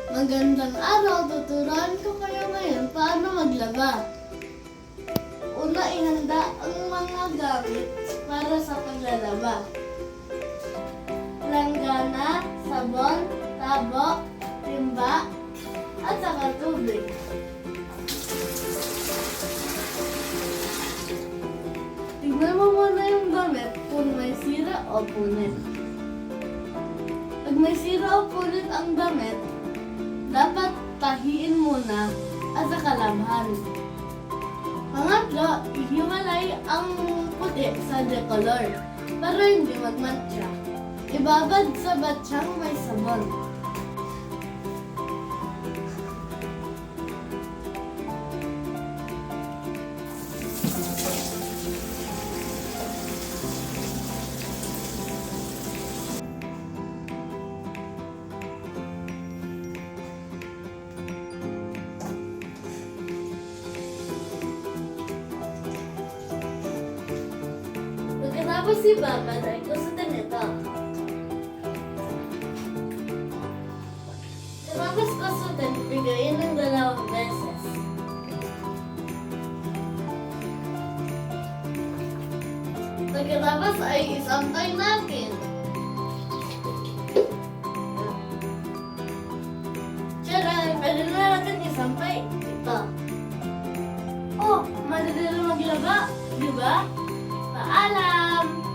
Magandang araw, tuturuan ko kayo ngayon paano maglaba. Una, ihanda ang mga gamit para sa paglalaba. Langgana, sabon, tabok, timba, at saka tubig. Tignan mo muna yung gamit kung may sira o punit. Pag may sira o punit ang gamit, dapat tahiin muna at saka labhan. Pangatlo, ihiwalay ang puti sa decolor para hindi magmatcha. Ibabad sa batsyang may sabon. Pagkatapos ibabad ay kusutin ito. Pagkatapos kusutin, bigayin ng 2 beses. Pagkatapos ay isampay natin. Tiyara, pwede na natin isampay ito. Oh, madali na maglaba, di ba? Paalam!